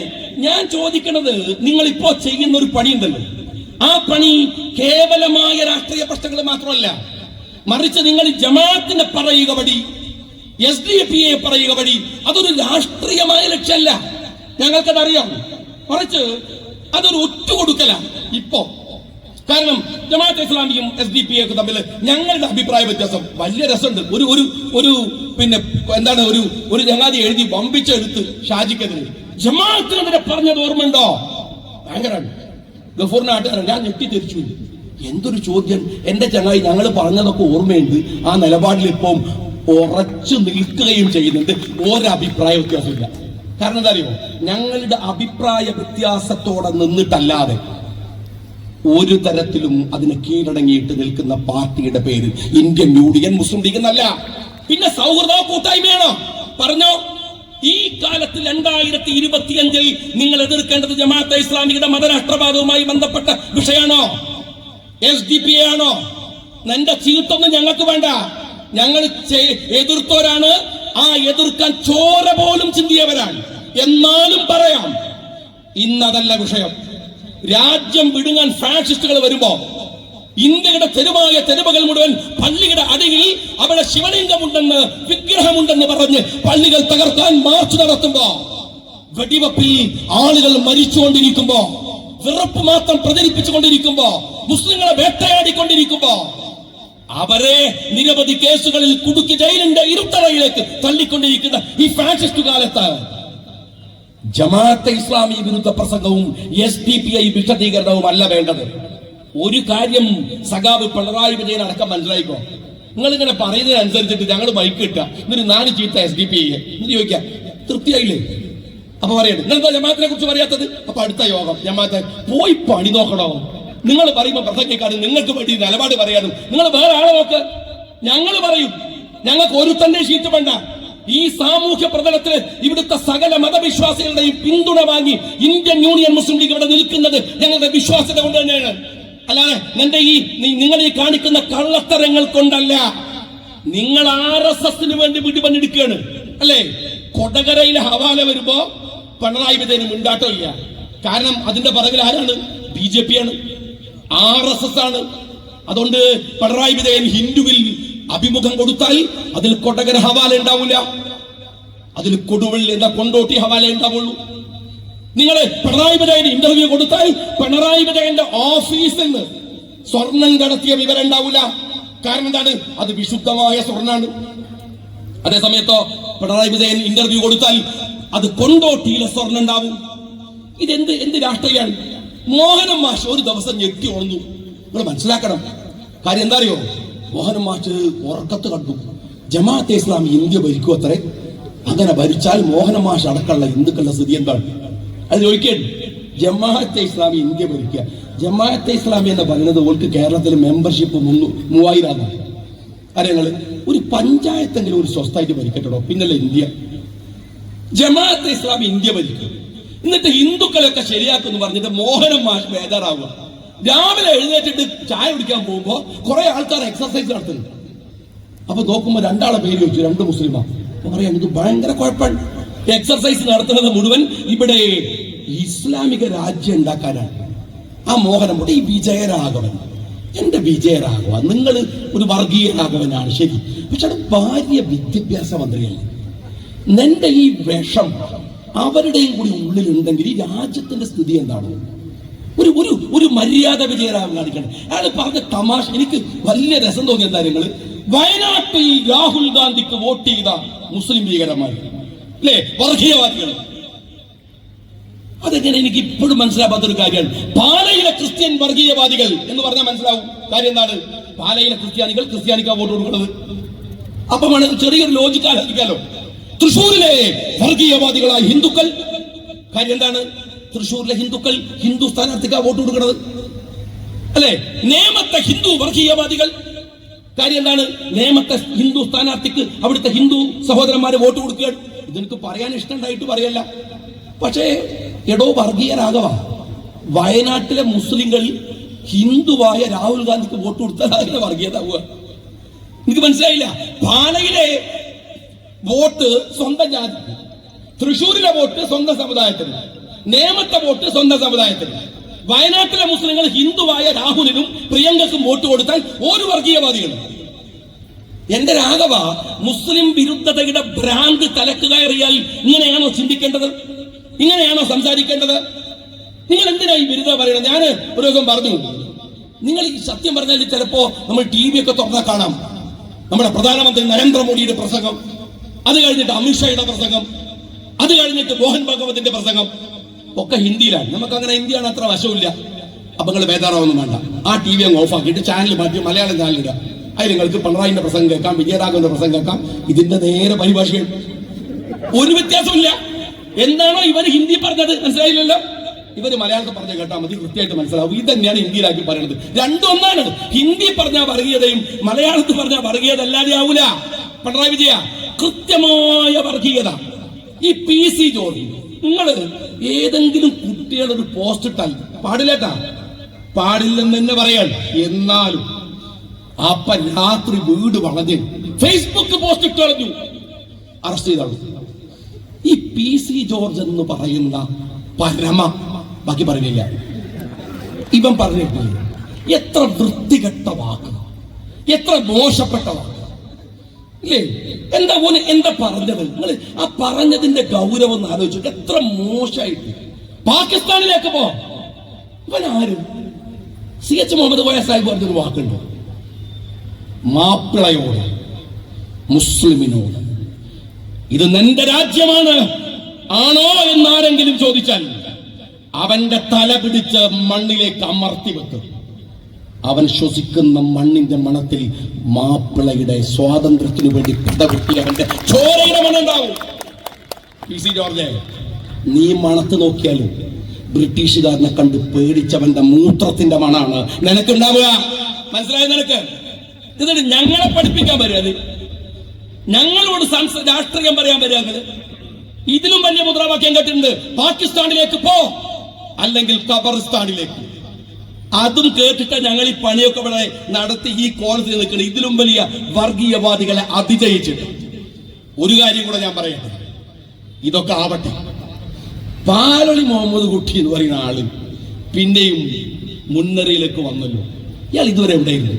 ഞാൻ ചോദിക്കണത്, നിങ്ങൾ ഇപ്പോ ചെയ്യുന്ന ഒരു പണിയുണ്ടല്ലോ, ആ പണി കേവലമായ രാഷ്ട്രീയ പ്രശ്നങ്ങൾ മാത്രമല്ല, മറിച്ച് നിങ്ങൾ ജമാഅത്തിനെ പറയുക വഴി, SDPIയെ പറയുക വഴി, അതൊരു രാഷ്ട്രീയമായ ലക്ഷ്യമല്ല. ഞങ്ങൾക്കതറിയാം. മറിച്ച് അതൊരു ഒറ്റുകൊടുക്കല ഇപ്പോ. കാരണം ജമാഅത്തെ ഇസ്ലാമിയും SDPIയൊക്കെ തമ്മിൽ ഞങ്ങളുടെ അഭിപ്രായ വ്യത്യാസം വലിയ രസമുണ്ട്. ഒരു പിന്നെ എന്താണ് ഒരു ചങ്ങാതി എഴുതി വമ്പിച്ചെടുത്ത് ഷാജിക്കെതിരെ ജമാഅത്തിനെതിരെ പറഞ്ഞത് ഓർമ്മയുണ്ടോ? ഭയങ്കരമാണ്. ഗഫൂറിന്റെ നാട്ടുകാരൻ. ഞാൻ ഞെട്ടിത്തിരിച്ചു. എന്തൊരു ചോദ്യം! എന്റെ ചങ്ങായി, ഞങ്ങൾ പറഞ്ഞതൊക്കെ ഓർമ്മയുണ്ട്. ആ നിലപാടിൽ ഇപ്പം ഉറച്ചു നിൽക്കുകയും ചെയ്യുന്നുണ്ട്. ഒരഭിപ്രായ വ്യത്യാസമില്ല. കാരണം എന്താ അറിയോ? ഞങ്ങളുടെ അഭിപ്രായ വ്യത്യാസത്തോടെ നിന്നിട്ടല്ലാതെ ഒരു തരത്തിലും അതിന് കീഴടങ്ങിയിട്ട് നിൽക്കുന്ന പാർട്ടിയുടെ പേര് ഇന്ത്യൻ യൂണിയൻ മുസ്ലിം ലീഗ് എന്നല്ല. പിന്നെ സൗഹൃദ കൂട്ടായ്മയാണോ? പറഞ്ഞോ. ഈ കാലത്ത് 2025 നിങ്ങൾ എതിർക്കേണ്ടത് ജമാഅത്തെ ഇസ്ലാമിയുടെ മതരാഷ്ട്രവാദവുമായി ബന്ധപ്പെട്ട വിഷയമാണോ? SDPI ആണോ? എന്റെ ചീട്ടൊന്നും ഞങ്ങൾക്ക് വേണ്ട. ഞങ്ങൾ എതിർത്തോരാണ്. ആ എതിർക്കാൻ ചോര പോലും ചിന്തിയവരാണ്. എന്നാലും പറയാം, ഇന്നതല്ല വിഷയം. രാജ്യം വിടുങ്ങാൻ ഫാഷിസ്റ്റുകൾ വരുമ്പോ ഇന്ത്യയുടെ തെരുവുകൾ മുഴുവൻ പള്ളിയുടെ അടിയിൽ അവിടെ ശിവലിംഗമുണ്ടെന്ന്, വിഗ്രഹമുണ്ടെന്ന് പറഞ്ഞ് പള്ളികൾ തകർക്കാൻ മാർച്ച് നടത്തുമ്പോ, വെടിവെപ്പിൽ ആളുകൾ മരിച്ചുകൊണ്ടിരിക്കുമ്പോ, വിറപ്പ് മാത്രം പ്രചരിപ്പിച്ചുകൊണ്ടിരിക്കുമ്പോ, മുസ്ലിങ്ങളെ വേട്ടയാടിക്കൊണ്ടിരിക്കുമ്പോ, അവരെ നിരവധി കേസുകളിൽ കുടുക്കി ജയിലിന്റെ ഇരുട്ടറയിലേക്ക് തള്ളിക്കൊണ്ടിരിക്കുന്ന ഈ ഫാഷിസ്റ്റ് കാലത്ത് ജമാഅത്തെ ഇസ്ലാമി വിരുദ്ധ പ്രസംഗവും SDPI വിശദീകരണവും അല്ല വേണ്ടത്. ഒരു കാര്യം സഖാവ് പിണറായി വിജയൻ അടക്കം മനസ്സിലായിക്കോ. നിങ്ങൾ ഇങ്ങനെ പറയുന്നതിനനുസരിച്ചിട്ട് ഞങ്ങൾ ബൈക്ക് കിട്ടുക, എന്നിട്ട് 4 ചീത്ത SDPI എന്ന് ചോദിക്കാം. തൃപ്തിയായില്ലേ? അപ്പൊ പറയട്ടെ, നിങ്ങളെന്താ ജമാഅത്തിനെ കുറിച്ച് പറയാത്തത്? അപ്പൊ അടുത്ത യോഗം ജമാഅത്തെ പോയി പണി നോക്കണോ? നിങ്ങൾ പറയുമ്പോൾ പ്രസംഗിക്കാനും നിങ്ങൾക്ക് വേണ്ടി നിലപാട് പറയാനും നിങ്ങൾ വേറെ ആളെ നോക്ക്. ഞങ്ങൾ പറയും, ഞങ്ങൾക്ക് ഒരുത്തന്റെ ഷീറ്റ് വേണ്ട. ഈ സാമൂഹ്യ പ്രതലത്തിൽ ഇവിടുത്തെ സകല മതവിശ്വാസികളുടെയും പിന്തുണ വാങ്ങി ഇന്ത്യൻ യൂണിയൻ മുസ്ലിം ലീഗ് ഇവിടെ നിൽക്കുന്നത് ഞങ്ങളുടെ വിശ്വാസത കൊണ്ട് തന്നെയാണ്. അല്ലാതെ നിങ്ങൾ ഈ കാണിക്കുന്ന കള്ളത്തരങ്ങൾ കൊണ്ടല്ല. നിങ്ങൾ RSSന് വേണ്ടി പിടിപണിയെടുക്കുകയാണ് അല്ലേ? കൊടകരയിലെ ഹവാല വരുമ്പോ പിണറായി വിജയന് മിണ്ടാട്ടം ഇല്ല. കാരണം അതിന്റെ പുറകിൽ ആരാണ്? BJP ആണ്, RSS ആണ്. അതുകൊണ്ട് പിണറായി വിജയൻ ഹിന്ദുവിൽ അഭിമുഖം കൊടുത്താൽ അതിൽ കൊടകര ഹവാല ഉണ്ടാവില്ല, അതിൽ കൊടുവള്ളി എന്താ കൊണ്ടോട്ടി ഹവാല ഉണ്ടാവുള്ളൂ. നിങ്ങൾ പിണറായി വിജയൻ ഇന്റർവ്യൂ കൊടുത്താൽ പിണറായി വിജയന്റെ ഓഫീസിൽ നിന്ന് സ്വർണം കടത്തിയ വിവരം ഉണ്ടാവില്ല. കാരണം എന്താണ്? അത് വിശുദ്ധമായ സ്വർണ്ണാണ്. അതേസമയത്തോ പിണറായി വിജയൻ ഇന്റർവ്യൂ കൊടുത്താൽ അത് കൊണ്ടോട്ടിയിലെ സ്വർണ്ണം ഉണ്ടാവും. എന്ത് രാഷ്ട്രീയമാണ്? മോഹനൻ മാഷ് ഒരു ദിവസം ഞെട്ടി ഉണർന്നു. നിങ്ങൾ മനസ്സിലാക്കണം. കാര്യം എന്താ അറിയോ? മോഹനൻ മാഷ് ഉറക്കത്ത് കണ്ടു ജമാഅത്തെ ഇസ്ലാമി ഇന്ത്യ ഭരിക്കും അത്രേ. അങ്ങനെ ഭരിച്ചാൽ മോഹനൻ മാഷ് അടക്കമുള്ള ഹിന്ദുക്കളുടെ സ്ഥിതി എന്താണ്? അത് ചോദിക്കേണ്ട. ജമാഅത്തെ ഇസ്ലാമി ഇന്ത്യ ഭരിക്കുക. ജമാഅത്തെ ഇസ്ലാമി എന്ന് പറയുന്നത് ഓൾക്ക് കേരളത്തിൽ മെമ്പർഷിപ്പ് 3000 ആണ്. അറിയങ്ങള് ഒരു പഞ്ചായത്തെങ്കിലും ഒരു സ്വസ്ഥായിട്ട് ഭരിക്കട്ടോ, പിന്നല്ലേ ഇന്ത്യ. ജമാഅത്തെ ഇസ്ലാമി ഇന്ത്യ ഭരിക്കും. എന്നിട്ട് ഹിന്ദുക്കളൊക്കെ ശരിയാക്കുമെന്ന് പറഞ്ഞിട്ട് മോഹനൻ മാഷ് ബേജാറാവുക. രാവിലെ എഴുന്നേറ്റിട്ട് ചായ കുടിക്കാൻ പോകുമ്പോ കുറെ ആൾക്കാർ എക്സർസൈസ് നടത്തുന്നു. അപ്പൊ നോക്കുമ്പോ 2 ആളെ പേര് വെച്ചു, 2 മുസ്ലിമാണ്. പറയാം ഇത് ഭയങ്കര കുഴപ്പമാണ്. എക്സർസൈസ് നടത്തുന്നത് മുഴുവൻ ഇവിടെ ഇസ്ലാമിക രാജ്യം ഉണ്ടാക്കാനാണ്. ആ മോഹനം കൂടെ ഈ വിജയരാഘവൻ, എന്റെ വിജയരാഘവൻ, നിങ്ങൾ ഒരു വർഗീയ രാഘവനാണ് ശരി, പക്ഷെ അത് ഭാര്യ വിദ്യാഭ്യാസ മന്ത്രിയല്ലേ. നിന്റെ ഈ വിഷം അവരുടെയും കൂടി ഉള്ളിലുണ്ടെങ്കിൽ ഈ രാജ്യത്തിന്റെ സ്ഥിതി എന്താണ്? ഒരു മര്യാദ വിജയരാഘവൻ കാണിക്കണം. അയാൾ പറഞ്ഞ തമാശ എനിക്ക് വലിയ രസം തോന്നിയ കാര്യങ്ങൾ. വയനാട്ടിൽ രാഹുൽ ഗാന്ധിക്ക് വോട്ട് ചെയ്ത മുസ്ലിം ഭീകരന്മാർ അല്ലേ, വർഗീയവാദികൾ. അതെങ്ങനെ എനിക്ക് ഇപ്പോഴും മനസ്സിലാക്കാത്തൊരു കാര്യമാണ്. പാലയിലെ ക്രിസ്ത്യൻ വർഗീയവാദികൾ എന്ന് പറഞ്ഞാൽ മനസ്സിലാവും. കാര്യം എന്താണ്? പാലയിലെ ക്രിസ്ത്യാനിക്കാ വോട്ട് കൊടുക്കുന്നത്. അപ്പൊ ചെറിയൊരു ലോജിക്ക് ആലോചിക്കാലോ. തൃശ്ശൂരിലെ വർഗീയവാദികളായ ഹിന്ദുക്കൾ, കാര്യം എന്താണ്? തൃശ്ശൂരിലെ ഹിന്ദുക്കൾ ഹിന്ദു സ്ഥാനാർത്ഥിക്കാ വോട്ട് കൊടുക്കുന്നത് അല്ലെ? നേമത്തെ ഹിന്ദു വർഗീയവാദികൾ, കാര്യം എന്താണ്? നേമത്തെ ഹിന്ദു സ്ഥാനാർത്ഥിക്ക് അവിടുത്തെ ഹിന്ദു സഹോദരന്മാരെ വോട്ട് കൊടുക്കുകയാണ്. ഇതെനിക്ക് പറയാൻ ഇഷ്ടമുണ്ടായിട്ട് പറയല്ല. പക്ഷേ എടോ വർഗീയരാഘവ, വയനാട്ടിലെ മുസ്ലിങ്ങൾ ഹിന്ദുവായ രാഹുൽ ഗാന്ധിക്ക് വോട്ട് കൊടുത്താൽ അതിന്റെ വർഗീയതാവുക. എനിക്ക് മനസ്സിലായില്ല. പാലയിലെ വോട്ട് സ്വന്തം ജാതിക്ക്, തൃശ്ശൂരിലെ വോട്ട് സ്വന്തം സമുദായത്തിന്, നേമത്തെ വോട്ട് സ്വന്തം സമുദായത്തിന്. വയനാട്ടിലെ മുസ്ലിങ്ങൾ ഹിന്ദുവായ രാഹുലിനും പ്രിയങ്കക്കും വോട്ട് കൊടുത്താൽ ഒരു വർഗീയവാദികളും. എന്റെ രാഘവ, മുസ്ലിം വിരുദ്ധതയുടെ ഭ്രാന്ത് തലക്ക് കയറിയാൽ ഇങ്ങനെയാണോ ചിന്തിക്കേണ്ടത്? ഇങ്ങനെയാണോ സംസാരിക്കേണ്ടത്? നിങ്ങൾ എന്തിനാ ഈ വിരുദ്ധ പറയുന്നത്? ഞാൻ ഒരു ദിവസം പറഞ്ഞു, നിങ്ങൾ ഈ സത്യം പറഞ്ഞാൽ ചിലപ്പോ നമ്മൾ TV ഒക്കെ തുറന്നാൽ കാണാം നമ്മുടെ പ്രധാനമന്ത്രി നരേന്ദ്രമോദിയുടെ പ്രസംഗം, അത് കഴിഞ്ഞിട്ട് അമിത്ഷായുടെ പ്രസംഗം, അത് കഴിഞ്ഞിട്ട് മോഹൻ ഭഗവതിന്റെ പ്രസംഗം ഒക്കെ ഹിന്ദിയിലാണ്. നമുക്ക് അങ്ങനെ ഹിന്ദിയാണ് അത്ര വശമില്ല. അപ്പൊ നിങ്ങൾ ബേജാറാവൊന്നും വേണ്ട. ആ TV അങ്ങ് ഓഫ് ആക്കിയിട്ട് ചാനൽ മാറ്റി മലയാളം ചാനലിടുക. അതിൽ നിങ്ങൾക്ക് പിണറായിന്റെ പ്രസംഗം കേൾക്കാം, വിജയരാഘവന്റെ പ്രസംഗം കേൾക്കാം. ഇതിന്റെ നേരെ പരിഭാഷയാണ്. ഒരു വ്യത്യാസമില്ല. എന്താണോ ഇവർ ഹിന്ദി പറഞ്ഞത് മനസ്സിലായില്ലല്ലോ, ഇവര് മലയാളത്തിൽ പറഞ്ഞ കേട്ടാൽ മതി, കൃത്യമായിട്ട് മനസ്സിലാവും. ഇത് തന്നെയാണ് ഹിന്ദിയിലാക്കി പറയുന്നത്. രണ്ടും ഒന്നാണ്. ഹിന്ദി പറഞ്ഞ വർഗീയതയും മലയാളത്തിൽ പറഞ്ഞ വർഗീയത അല്ലാതെ ആവൂല. പിണറായി വിജയ കൃത്യമായ വർഗീയത. ഈ PC ജോർജ്, നിങ്ങൾ ഏതെങ്കിലും കുട്ടികളൊരു പോസ്റ്റ് ഇട്ടാൽ പാടില്ലേട്ടാ, പാടില്ലെന്ന് തന്നെ പറയാൻ. എന്നാലും അപ്പ രാത്രി വീട് വളഞ്ഞ് ഫേസ്ബുക്ക് പോസ്റ്റ് ഇട്ട് കളഞ്ഞു, അറസ്റ്റ് ചെയ്താണ്. ഈ PC ജോർജ് എന്ന് പറയുന്ന പരമ, ബാക്കി പറയുന്നില്ല, ഇവൻ പറഞ്ഞിട്ടില്ല. എത്ര വൃത്തികെട്ട വാക്ക്, എത്ര മോശപ്പെട്ട വാക്ക് ഇല്ലേ? എന്താ പോലെ എന്താ പറഞ്ഞത്? നിങ്ങൾ ആ പറഞ്ഞതിന്റെ ഗൗരവം ഒന്ന് ആലോചിച്ചു. എത്ര മോശമായിട്ട്. പാകിസ്ഥാനിലേക്ക് പോ. ഇവൻ ആരും CH മുഹമ്മദ് കോയ സാഹിബ് പറഞ്ഞൊരു വാക്കുണ്ട്, മാപ്പിളയോട്, മുസ്ലിമിനോട് ഇത് നിന്റെ രാജ്യമാണ് ആണോ എന്നാരെങ്കിലും ചോദിച്ചാൽ അവന്റെ തല പിടിച്ച് മണ്ണിലേക്ക് അമർത്തി വെക്കും. അവൻ ശ്വസിക്കുന്ന മണ്ണിന്റെ മണത്തിൽ മാപ്പിളയുടെ സ്വാതന്ത്ര്യത്തിനു വേണ്ടി പിടപെട്ടി അവന്റെ ചോരയുടെ മണമുണ്ടാവും. PC ജോർജ്, നീ മണത്ത് നോക്കിയാലും ബ്രിട്ടീഷുകാരനെ കണ്ട് പേടിച്ചവന്റെ മൂത്രത്തിന്റെ മണാണ് നിനക്കുണ്ടാവുക. മനസ്സിലായ നിനക്ക്? എന്നിട്ട് ഞങ്ങളെ പഠിപ്പിക്കാൻ വരിക, ഞങ്ങളോട് രാഷ്ട്രീയം പറയാൻ വരിക. ഇതിലും വലിയ മുദ്രാവാക്യം കേട്ടിട്ടുണ്ട്, പാകിസ്ഥാനിലേക്ക് പോ അല്ലെങ്കിൽ ഖബറിസ്ഥാനിലേക്ക്. അതും കേട്ടിട്ട് ഞങ്ങൾ ഈ പണിയൊക്കെ ഇവിടെ നടത്തി ഈ കോളത്തിൽ നിൽക്കുന്നത്. ഇതിലും വലിയ വർഗീയവാദികളെ അതിജയിച്ചിട്ട് ഒരു കാര്യം കൂടെ ഞാൻ പറയട്ടെ, ഇതൊക്കെ ആവട്ടെ. പാലൊളി മുഹമ്മദ് കുട്ടി എന്ന് പറയുന്ന ആള് പിന്നെയും മുൻനിരയിലേക്ക് വന്നല്ലോ. ഇയാൾ ഇതുവരെ എവിടെയായിരുന്നു?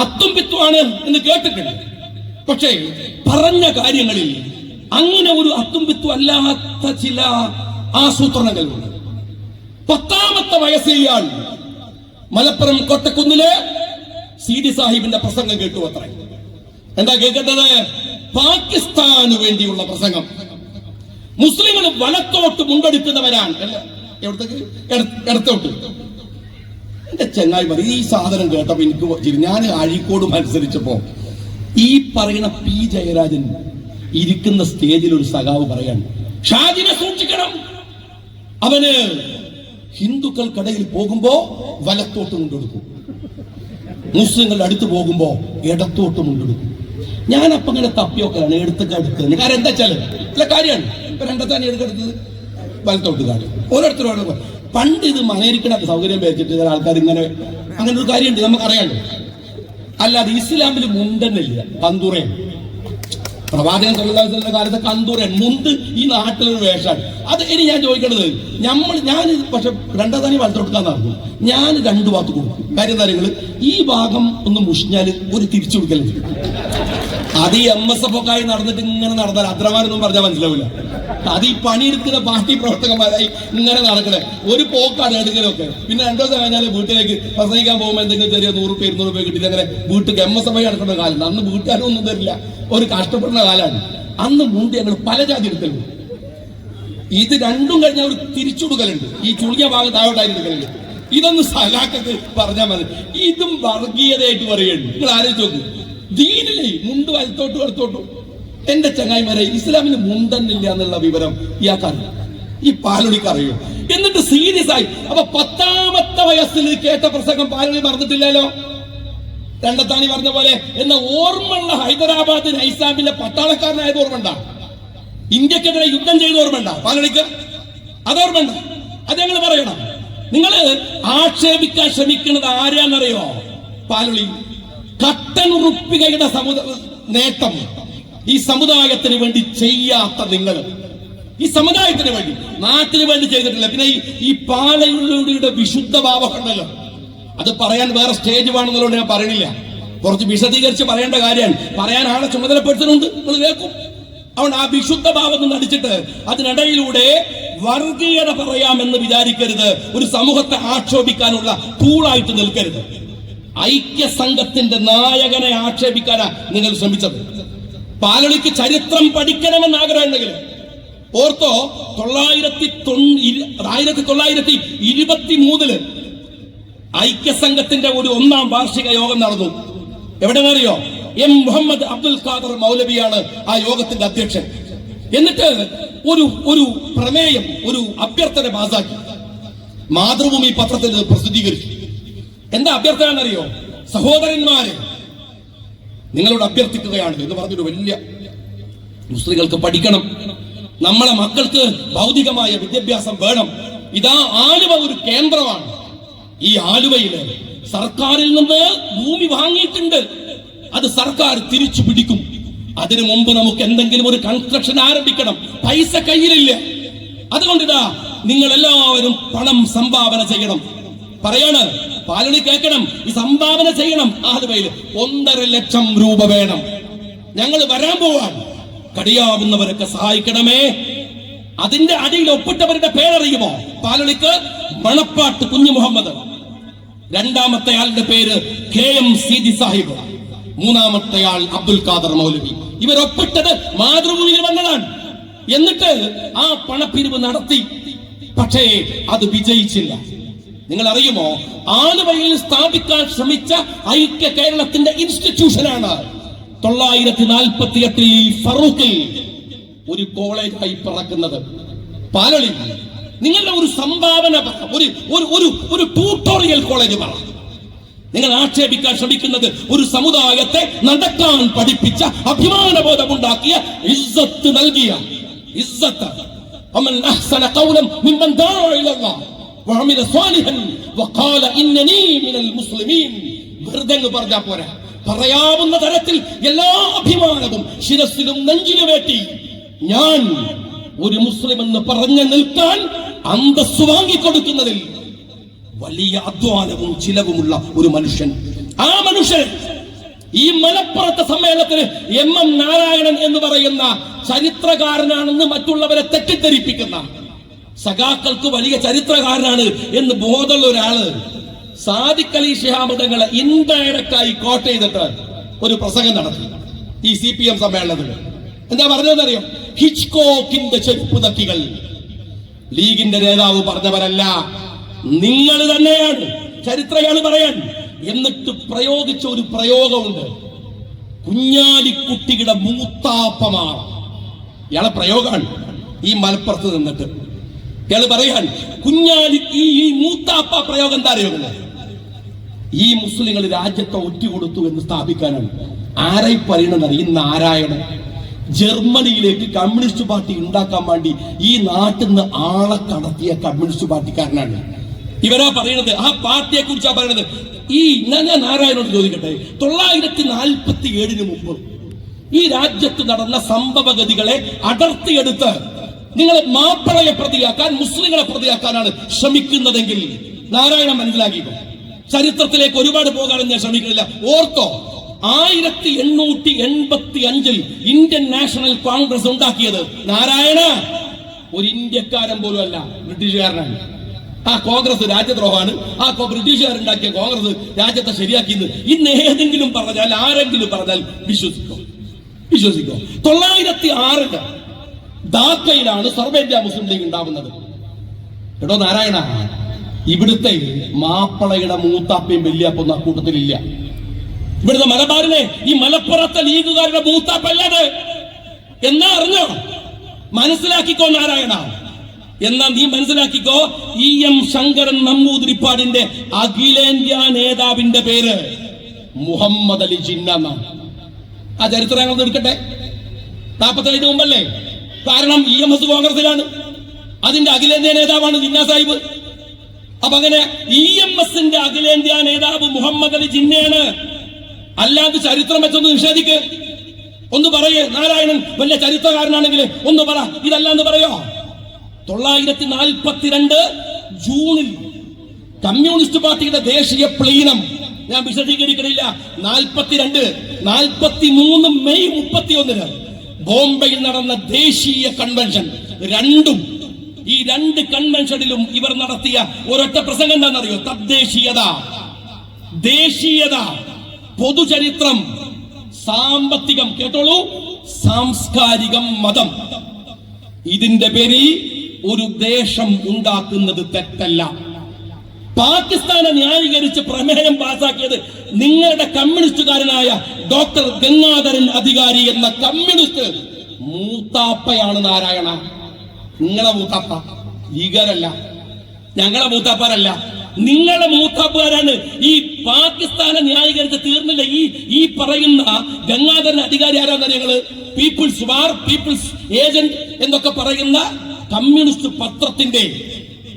അത്തും പിത്തുമാണ് എന്ന് കേട്ടിട്ടുണ്ട്. പക്ഷേ പറഞ്ഞ കാര്യങ്ങളിൽ അങ്ങനെ ഒരു അത്തും പിത്തും അല്ലാത്ത ചില ആസൂത്രണങ്ങളുണ്ട്. 10ാമത്തെ വയസ്സിൽ ഇയാൾ മലപ്പുറം കൊട്ടക്കുന്നിലെ സീതി സാഹിബിന്റെ പ്രസംഗം കേട്ടു അത്ര. എന്താ കേൾക്കേണ്ടത്? പാകിസ്ഥാന് വേണ്ടിയുള്ള പ്രസംഗം. മുസ്ലിങ്ങൾ വലത്തോട്ട് മുണ്ടെടുക്കുന്നവരാണ്. എവിടത്തേക്ക്? ഇടത്തോട്ട്. എന്റെ ചങ്ങായി പറയും, ഈ സാധനം കേട്ടപ്പോ എനിക്ക് ഞാൻ അഴീക്കോട് മത്സരിച്ചപ്പോ ഈ പറയുന്ന പി ജയരാജൻ ഇരിക്കുന്ന സ്റ്റേജിൽ ഒരു സഖാവ് പറയാണ്, ഷാജിനെ സൂക്ഷിക്കണം, അവന് ഹിന്ദുക്കൾക്കിടയിൽ പോകുമ്പോ വലത്തോട്ട് മുണ്ടെടുക്കും, മുസ്ലിങ്ങളുടെ അടുത്ത് പോകുമ്പോ ഇടത്തോട്ട് മുണ്ടെടുക്കും. ഞാനപ്പോ ഇങ്ങനെ തപ്പിയൊക്കെയാണ് എടുത്തൊക്കെ എടുക്കുന്നത്. കാരണം എന്താ വെച്ചാല് ചില കാര്യമാണ്. ഇപ്പൊ രണ്ടത്താൻ എടുക്കെടുത്തത് വലത്തോട്ട് കാര്യം ഓരോരുത്തരോട്. പണ്ട് ഇത് മനേരിക്കണ സൗകര്യം വെച്ചിട്ട് ചില ആൾക്കാർ ഇങ്ങനെ അങ്ങനെ ഒരു കാര്യമുണ്ട്, നമുക്കറിയാണ്ട്. അല്ലാതെ ഇസ്ലാമിൽ മുണ്ടെന്നില്ല, കന്തൂറയാണ്. പ്രവാചകൻ സല്ലല്ലാഹു അലൈഹി വസല്ലം കാലത്തെ കന്തൂരൻ മുണ്ട് ഈ നാട്ടിലൊരു വേഷമാണ്. അത് ഇനി ഞാൻ ചോദിക്കേണ്ടത്, ഞാൻ പക്ഷെ രണ്ടാം വലത്തോട്ടാൻ നടക്കും. ഞാൻ രണ്ടു ഭാഗത്ത് കൊടുക്കും. കാര്യം കാര്യങ്ങള് ഈ ഭാഗം ഒന്ന് മുഷിഞ്ഞാല് ഒരു തിരിച്ചു കൊടുക്കലുണ്ട്. അത് ഈ MSF ഒക്കെ ആയി നടന്നിട്ട് ഇങ്ങനെ നടന്നാൽ അത്രമാരൊന്നും പറഞ്ഞാൽ മനസ്സിലാവില്ല. അത് ഈ പണിയെടുക്കുന്ന പാർട്ടി പ്രവർത്തകന്മാരായി ഇങ്ങനെ നടക്കണേ ഒരു പോക്കാണ് എടുക്കലൊക്കെ. പിന്നെ 2 ദിവസം കഴിഞ്ഞാൽ വീട്ടിലേക്ക് പ്രസംഗിക്കാൻ പോകുമ്പോൾ എന്തെങ്കിലും ചെറിയ 100 രൂപ 200 രൂപ കിട്ടിയിട്ട് അങ്ങനെ വീട്ടിൽ MSF ആയി നടക്കുന്ന കാലം. അന്ന് വീട്ടുകാരും ഒന്നും തരില്ല, ഒരു കഷ്ടപ്പെടുന്ന കാലമാണ്. അന്ന് മുണ്ട് ഞങ്ങൾ പല ജാതി എടുക്കലുണ്ട്. ഇത് രണ്ടും കഴിഞ്ഞാൽ ഒരു തിരിച്ചുകൊടുക്കലുണ്ട്. ഈ ചുളിയ ഭാഗം താഴോട്ടായി എടുക്കലുണ്ട്. ഇതൊന്ന് സലാക്കത്ത് പറഞ്ഞാൽ മതി. ഇതും വർഗീയതയായിട്ട് പറയുന്നുണ്ട്. നിങ്ങൾ ആലോചിച്ച് നോക്ക്. ദീനില്ലേ മുണ്ട് വലത്തോട്ടും എടുത്തോട്ടും. എന്റെ ചങ്ങായിമാരെ, ഇസ്ലാമിന് മുണ്ടന്നില്ല എന്നുള്ള വിവരം ഇയാൾക്കറിയാം, ഈ പാലൊളിക്ക് അറിയോ? എന്നിട്ട് സീരിയസ് ആയി. അപ്പൊ 10ാമത്തെ വയസ്സിൽ കേട്ട പ്രസംഗം പാലൊളി മറന്നിട്ടില്ലല്ലോ. രണ്ടത്താണി പറഞ്ഞ പോലെ എന്ന ഓർമ്മയുള്ള ഹൈദരാബാദ് നൈസാമിലെ പട്ടാളക്കാരനായത് ഓർമ്മണ്ട? ഇന്ത്യക്കെതിരെ യുദ്ധം ചെയ്ത ഓർമ്മണ്ട പാലൊളിക്ക്? അത് ഓർമ്മണ്ട? അത് ഞങ്ങൾ പറയണം. നിങ്ങൾ ആക്ഷേപിക്കാൻ ശ്രമിക്കുന്നത് ആരാന്നറിയോ? പാലൊളി. കട്ടനുറുപ്പികയുടെ നേട്ടം ഈ സമുദായത്തിന് വേണ്ടി ചെയ്യാത്ത നിങ്ങൾ, ഈ സമുദായത്തിന് വേണ്ടി നാട്ടിന് വേണ്ടി ചെയ്തിട്ടില്ല. പിന്നെ ഈ പാലയുടെ വിശുദ്ധ ഭാവം ഉണ്ടല്ലോ, അത് പറയാൻ വേറെ സ്റ്റേജ് വേണമെന്നുള്ളത് ഞാൻ പറയണില്ല. കുറച്ച് വിശദീകരിച്ച് പറയേണ്ട കാര്യമാണ്. പറയാൻ ആളെ ചുമതലപ്പെടുത്തുന്നുണ്ട്, നിങ്ങൾ കേൾക്കും. അതുകൊണ്ട് ആ വിശുദ്ധ ഭാവം നടിച്ചിട്ട് അതിനിടയിലൂടെ വർഗീയത പറയാമെന്ന് വിചാരിക്കരുത്. ഒരു സമൂഹത്തെ ആക്ഷേപിക്കാനുള്ള ടൂളായിട്ട് നിൽക്കരുത്. ഐക്യസംഘത്തിന്റെ നായകനെ ആക്ഷേപിക്കാനാ നിങ്ങൾ ശ്രമിച്ചത്. പാലൊളിക്ക് ചരിത്രം പഠിക്കണമെന്ന് ആഗ്രഹമുണ്ടെങ്കിൽ ഓർത്തോ, 1923 ഐക്യസംഘത്തിന്റെ ഒരു 1ാം വാർഷിക യോഗം നടന്നു. എവിടെന്നറിയോ? M. മുഹമ്മദ് അബ്ദുൽ ഖാദർ മൗലവിയാണ് ആ യോഗത്തിന്റെ അധ്യക്ഷൻ. എന്നിട്ട് ഒരു പ്രമേയം, ഒരു അഭ്യർത്ഥന പാസാക്കി. മാതൃഭൂമി പത്രത്തിൽ പ്രസിദ്ധീകരിച്ചു. എന്താ അഭ്യർത്ഥന എന്നറിയോ? സഹോദരന്മാരെ, നിങ്ങളോട് അഭ്യർത്ഥിക്കുകയാണ് എന്ന് പറഞ്ഞൊരു വലിയ, മുസ്ലിങ്ങൾക്ക് പഠിക്കണം, നമ്മളെ മക്കൾക്ക് ഭൗതികമായ വിദ്യാഭ്യാസം വേണം. ഇതാ ആലുവ ഒരു കേന്ദ്രമാണ്. ഈ ആലുവയില് സർക്കാരിൽ നിന്ന് ഭൂമി വാങ്ങിയിട്ടുണ്ട്. അത് സർക്കാർ തിരിച്ചു പിടിക്കും. അതിനു മുമ്പ് നമുക്ക് എന്തെങ്കിലും ഒരു കൺസ്ട്രക്ഷൻ ആരംഭിക്കണം. പൈസ കയ്യിലില്ല. അതുകൊണ്ട് ഇതാ നിങ്ങൾ എല്ലാവരും പണം സംഭാവന ചെയ്യണം. പറയാണ് പാലൊളി കേൾക്കണം, ഈ സംഭാവന ചെയ്യണം. ആലുവയിൽ 1.5 ലക്ഷം രൂപ വേണം. ഞങ്ങൾ വരാൻ പോവാൻ, കഴിയാവുന്നവരൊക്കെ സഹായിക്കണമേ. അതിന്റെ അടിയിൽ ഒപ്പിട്ടവരുടെ പേരറിയുമോ? പാലൊളിക്ക് മണപ്പാട്ട് കുഞ്ഞു മുഹമ്മദ്, 2ാമത്തെ ആളുടെ പേര് KM സീതി സാഹിബ്, 3ാമത്തെ ആൾ അബ്ദുൽ ഖാദർ മൗലവി. ഇവരൊപ്പിട്ടത് മാതൃഭൂമിയിൽ വന്നതാണ്. എന്നിട്ട് ആ പണപ്പിരിവ് നടത്തി. പക്ഷേ അത് വിജയിച്ചില്ല. നിങ്ങൾ അറിയുമോ, ആലുവയിൽ സ്ഥാപിക്കാൻ ശ്രമിച്ച ഐക്യ കേരളത്തിന്റെ ഇൻസ്റ്റിറ്റ്യൂഷനാണ് 948 ഫറൂഖിൽ ഒരു കോളേജായി പിറക്കുന്നത്. പാലൊളി, നിങ്ങളുടെ ഒരു സംഭാവന, ഒരു ട്യൂട്ടോറിയൽ കോളേജ് പറ. നിങ്ങൾ ആക്ഷേപിക്കാൻ ശ്രമിക്കുന്നത് ഒരു സമുദായത്തെ നടക്കാൻ പഠിപ്പിച്ച, അഭിമാനബോധമുണ്ടാക്കിയ, ഇസ്സത്ത് നൽകിയ, ഇസ്സത്ത് വഅമില സ്വാലിഹൻ വഖാല ഇന്നനീ മിനൽ മുസ്ലിമീൻ. വെറുതെ പറഞ്ഞാ പോരാ, പറയാവുന്ന തരത്തിൽ എല്ലാ അഭിമാനവും ശിരസിലും നെഞ്ചിലുമേറ്റി ഞാൻ ഒരു മുസ്ലിം എന്ന് പറഞ്ഞു നിൽക്കാൻ അന്തസ്സ് വാങ്ങിക്കൊടുക്കുന്നതിൽ വലിയ അധ്വാനവും ചിലവുമുള്ള ഒരു മനുഷ്യൻ. ആ മനുഷ്യൻ ഈ മലപ്പുറത്തെ സമ്മേളനത്തിന് എം നാരായണൻ എന്ന് പറയുന്ന ചരിത്രകാരനാണെന്ന് മറ്റുള്ളവരെ തെറ്റിദ്ധരിപ്പിക്കുന്ന, സഖാക്കൾക്ക് വലിയ ചരിത്രകാരനാണ് എന്ന് ബോധമുള്ള ഒരാള് സാദിഖ് അലി ശിഹാബ് തങ്ങളെ ഇൻഡയറക്റ്റായി കോട്ട് ചെയ്തിട്ട് ഒരു പ്രസംഗം നടത്തി ഈ CPM സമ്മേളനത്തിൽ. എന്താ പറഞ്ഞതെന്നറിയോ? ഹിച്ച്കോക്കിന്റെ ചെരുപ്പ് തക്കികൾ. ലീഗിന്റെ നേതാവ് പറഞ്ഞവരല്ല, നിങ്ങൾ തന്നെയാണ് ചരിത്രകാർ പറയാൻ. എന്നിട്ട് പ്രയോഗിച്ച ഒരു പ്രയോഗമുണ്ട്, കുഞ്ഞാലിക്കുട്ടിയുടെ മൂത്താപ്പമാണ്. ഇയാളെ പ്രയോഗമാണ്. ഈ മലപ്പുറത്ത് നിന്നിട്ട് ഇയാള് പറയാൻ കുഞ്ഞാലി ഈ മൂത്താപ്പ പ്രയോഗം എന്താ അറിയുന്നത്? ഈ മുസ്ലിങ്ങൾ രാജ്യത്തെ ഒറ്റുകൊടുത്തു എന്ന് സ്ഥാപിക്കാനാണ്. ആരായി പറയണത്? ഈ നാരായണൻ ജർമ്മനിയിലേക്ക് കമ്മ്യൂണിസ്റ്റ് പാർട്ടി ഉണ്ടാക്കാൻ വേണ്ടി ഈ നാട്ടിൽ നിന്ന് ആളെ കടത്തിയ കമ്മ്യൂണിസ്റ്റ് പാർട്ടിക്കാരനാണ്. ഇവരാ പറയുന്നത്, ആ പാർട്ടിയെ കുറിച്ചാ പറയുന്നത്. ഈ ഞാൻ നാരായണനോട് ചോദിക്കട്ടെ, 947 മുമ്പ് ഈ രാജ്യത്ത് നടന്ന സംഭവഗതികളെ അടർത്തിയെടുത്ത് നിങ്ങൾ മാപ്പിളയെ പ്രതിയാക്കാൻ, മുസ്ലിങ്ങളെ പ്രതിയാക്കാനാണ് ശ്രമിക്കുന്നതെങ്കിൽ നാരായണൻ മനസ്സിലാക്കിക്കോ. ചരിത്രത്തിലേക്ക് ഒരുപാട് പോകാനും ഞാൻ ശ്രമിക്കുന്നില്ല. ഓർത്തോ, 1885 ഇന്ത്യൻ നാഷണൽ കോൺഗ്രസ് ഉണ്ടാക്കിയത് നാരായണ ഒരു ഇന്ത്യക്കാരൻ പോലും അല്ല, ബ്രിട്ടീഷുകാരനാണ്. ആ കോൺഗ്രസ് രാജ്യദ്രോഹമാണ്. ആ ബ്രിട്ടീഷുകാരുണ്ടാക്കിയ കോൺഗ്രസ് രാജ്യത്തെ ശരിയാക്കിയെന്ന് ഇന്ന് ഏതെങ്കിലും പറഞ്ഞാൽ, ആരെങ്കിലും പറഞ്ഞാൽ വിശ്വസിക്കോ? 906 ധാക്കയിലാണ് സർവേന്ത്യ മുസ്ലിം ലീഗ് ഉണ്ടാവുന്നത്. എടോ നാരായണ, ഇവിടുത്തെ മാപ്പിളയുടെ മൂത്താപ്പയും വല്യാപ്പൊന്നും ആ കൂട്ടത്തിലില്ല. ഇവിടുത്തെ മലബാറിലെ ഈ മലപ്പുറത്തെ ലീഗുകാരുടെ മൂത്താപ്പല്ലത്. എന്നാ അറിഞ്ഞോ? മനസ്സിലാക്കിക്കോ നാരായണ. എന്നാ നീ മനസ്സിലാക്കിക്കോ, EM ശങ്കരൻ നമ്പൂതിരിപ്പാടിന്റെ അഖിലേന്ത്യാ നേതാവിന്റെ പേര് മുഹമ്മദ് അലി ജിന്ന. ആ ചരിത്രം ഞങ്ങൾ എടുക്കട്ടെ. 47 മുമ്പല്ലേ? കാരണം EMS കോൺഗ്രസിലാണ്, അതിന്റെ അഖിലേന്ത്യാ നേതാവാണ് ജിന്ന സാഹിബ്. അപ്പൊ അങ്ങനെ EMSന്റെ അഖിലേന്ത്യാ നേതാവ് മുഹമ്മദ് അലി ജിന്നയാണ്. അല്ലാതെ ചരിത്രം വെച്ചൊന്ന് നിഷേധിക്ക്. ഒന്ന് പറയേ, നാരായണൻ വലിയ ചരിത്രകാരനാണെങ്കിൽ ഒന്ന് പറ, ഇതല്ലാന്ന് പറയോ? 942 ജൂണിൽ കമ്മ്യൂണിസ്റ്റ് പാർട്ടിയുടെ ദേശീയ പ്ലീനം, ഞാൻ വിശദീകരിക്കണില്ല, 42, 43 മെയ് 31 ബോംബെയിൽ നടന്ന ദേശീയ കൺവെൻഷൻ. ഈ രണ്ട് കൺവെൻഷനിലും ഇവർ നടത്തിയ ഒരൊറ്റ പ്രസംഗം എന്താണെന്നറിയോ? തദ്ദേശീയത, ദേശീയത, പൊതുചരിത്രം, സാമ്പത്തികം, കേട്ടോളൂ, സാംസ്കാരികം, മതം. ഇതിന്റെ പേരിൽ ഒരു ദേശം ഉണ്ടാക്കുന്നത് തെറ്റല്ല. പാകിസ്ഥാനെ ന്യായീകരിച്ച് പ്രമേയം പാസാക്കിയത് നിങ്ങളുടെ കമ്മ്യൂണിസ്റ്റുകാരനായ ഡോക്ടർ ഗംഗാധരൻ അധികാരി എന്ന കമ്മ്യൂണിസ്റ്റ് മൂത്താപ്പയാണ് നാരായണ. നിങ്ങളെ മൂത്താപ്പ ലീഗരല്ല, ഞങ്ങളെ മൂത്താപ്പാരല്ല, നിങ്ങളുടെ മൂത്താപ്പുകാരാണ്. ഈ പാകിസ്ഥാനെ ന്യായീകരിച്ച് തീർന്നില്ല. ഈ പറയുന്ന ഗംഗാധരൻ അധികാരി ആരാന്ന് ഞങ്ങള് പീപ്പിൾസ് വാർ, പീപ്പിൾസ് ഏജന്റ് എന്നൊക്കെ പറയുന്ന കമ്മ്യൂണിസ്റ്റ് പത്രത്തിന്റെ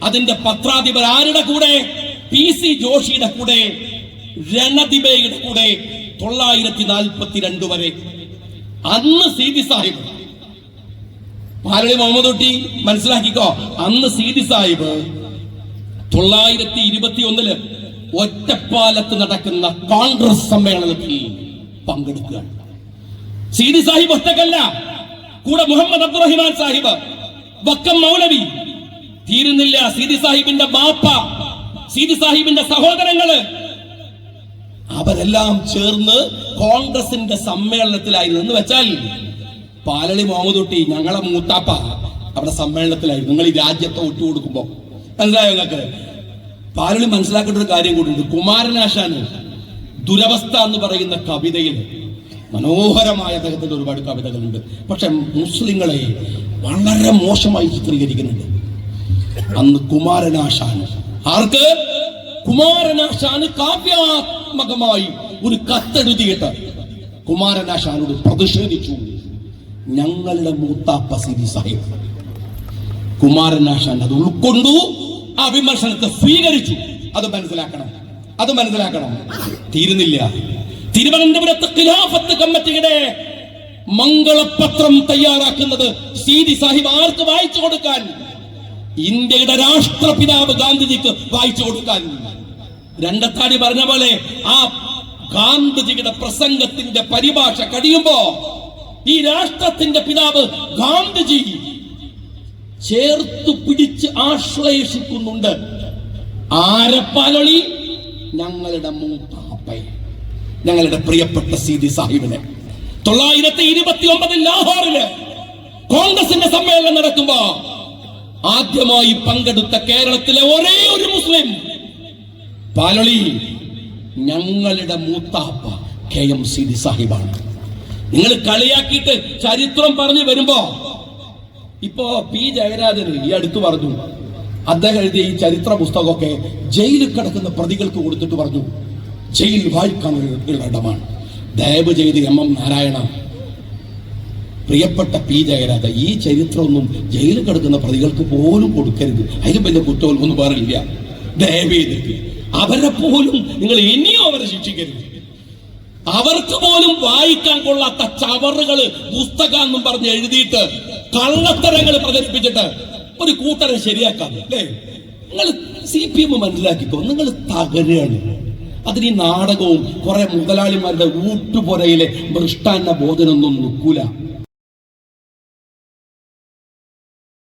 അതിന്റെ പത്രാധിപർ ആരുടെ കൂടെ? PC ജോഷിയുടെ കൂടെ, രണദിബയുടെ കൂടെ 942 വരെ. അന്ന് സീതി സാഹിബ്, പാലളി മുഹമ്മദ് കുട്ടി മനസ്സിലാക്കിക്കോ, അന്ന് സീതി സാഹിബ് 921 ഒറ്റപ്പാലത്ത് നടക്കുന്ന കോൺഗ്രസ് സമ്മേളനത്തിൽ പങ്കെടുക്കുകയാണ്. സീതി സാഹിബ് ഒറ്റക്കല്ല, കൂടെ മുഹമ്മദ് അബ്ദുറഹിമാൻ സാഹിബ്, വക്കം മൗലവി, തീരുന്നില്ല, സീതി സാഹിബിന്റെ ബാപ്പ, സീതി സാഹിബിന്റെ സഹോദരങ്ങള്, അവരെല്ലാം ചേർന്ന് കോൺഗ്രസിന്റെ സമ്മേളനത്തിലായിരുന്നു. എന്ന് വെച്ചാൽ പാലളി മുഹമ്മദ് കുട്ടി, ഞങ്ങളെ മൂത്താപ്പ, അവിടെ സമ്മേളനത്തിലായിരുന്നു. നിങ്ങൾ ഈ രാജ്യത്തെ ഒറ്റുകൊടുക്കുമ്പോ മനസ്സിലായോ നിങ്ങൾക്ക്? പാലളി മനസ്സിലാക്കേണ്ട ഒരു കാര്യം കൂടിയുണ്ട്. കുമാരനാശാന് ദുരവസ്ഥ എന്ന് പറയുന്ന കവിതയിൽ മനോഹരമായ അദ്ദേഹത്തിന്റെ ഒരുപാട് കവിതകളുണ്ട്. പക്ഷെ മുസ്ലിങ്ങളെ വളരെ മോശമായി ചിത്രീകരിക്കുന്നുണ്ട്. അന്ന് കുമാരനാശാന്, ആർക്ക്? കുമാരനാശാന് കാവ്യാത്മകമായി ഒരു കത്തെഴുതിയിട്ട് കുമാരനാശാനോട് പ്രതിഷേധിച്ചു. ഞങ്ങളുടെ മൂത്താപ്പ സീതി സാഹിബ്. കുമാരനാശാൻ അത് ഉൾക്കൊണ്ടു, ആ വിമർശനത്തെ സ്വീകരിച്ചു. അത് മനസ്സിലാക്കണം. തീരുന്നില്ല. തിരുവനന്തപുരത്ത് ഖിലാഫത്ത് കമ്മിറ്റിയുടെ മംഗളപത്രം തയ്യാറാക്കുന്നത് സീതി സാഹിബ് ആർക്ക് വായിച്ചു കൊടുക്കാൻ? ഇന്ത്യയുടെ രാഷ്ട്രപിതാവ് ഗാന്ധിജിക്ക് വായിച്ചു കൊടുക്കാൻ. രണ്ടത്താടി പറഞ്ഞ പോലെ ആ ഗാന്ധിജിയുടെ പ്രസംഗത്തിന്റെ പരിഭാഷ കഴിയുമ്പോ ഈ രാഷ്ട്രത്തിന്റെ പിതാവ് ഗാന്ധിജി ചേർത്തു പിടിച്ച് ആശ്ലേഷിക്കുന്നുണ്ട്. ആരപ്പാലൊളി? ഞങ്ങളുടെ മൂത്താപ്പയെ, ഞങ്ങളുടെ പ്രിയപ്പെട്ട സീതി സാഹിബിനെ. 929 ലാഹോറില് കോൺഗ്രസിന്റെ സമ്മേളനം നടക്കുമ്പോ ആദ്യമായി പങ്കെടുത്ത കേരളത്തിലെ ഒരേ ഒരു മുസ്ലിം പാലൊളി ഞങ്ങളുടെ മൂത്താപ്പ KM സീതി സാഹിബാണ്. നിങ്ങൾ കളിയാക്കിയിട്ട് ചരിത്രം പറഞ്ഞു വരുമ്പോ ഇപ്പോ P ജയരാജന് ഈ അടുത്ത് പറഞ്ഞു, അദ്ദേഹം എഴുതിയ ഈ ചരിത്ര പുസ്തകമൊക്കെ ജയിലിൽ കിടക്കുന്ന പ്രതികൾക്ക് കൊടുത്തിട്ട് പറഞ്ഞു ജയിൽ വായിക്കാനുള്ള ഇടമാണ്. ദയവ് ചെയ്ത് MM നാരായണ, പ്രിയപ്പെട്ട P ജയരാജ, ഈ ചരിത്രമൊന്നും ജയിലിൽ കിടക്കുന്ന പ്രതികൾക്ക് പോലും കൊടുക്കരുത്. അതിലും വലിയ കുറ്റമൊന്നും വേറില്ല. ദയവ് ചെയ്തിട്ട് അവരെ പോലും നിങ്ങൾ ഇനിയും അവരെ ശിക്ഷിക്കരുത്. അവർക്ക് പോലും വായിക്കാൻ കൊള്ളാത്ത ചവറുകള് പുസ്തകം എന്നും പറഞ്ഞ് എഴുതിയിട്ട് കള്ളത്തരങ്ങൾ പ്രചരിപ്പിച്ചിട്ട് ഒരു കൂട്ടരെ ശരിയാക്കാം അല്ലേ? നിങ്ങൾ CPM മനസ്സിലാക്കിക്കോ, നിങ്ങൾ തകരുകയാണ്. അതിന് ഈ നാടകവും കുറെ മുതലാളിമാരുടെ ഊട്ടുപുരയിലെ മൃഷ്ടാന്ന ബോധനൊന്നും നിൽക്കൂല.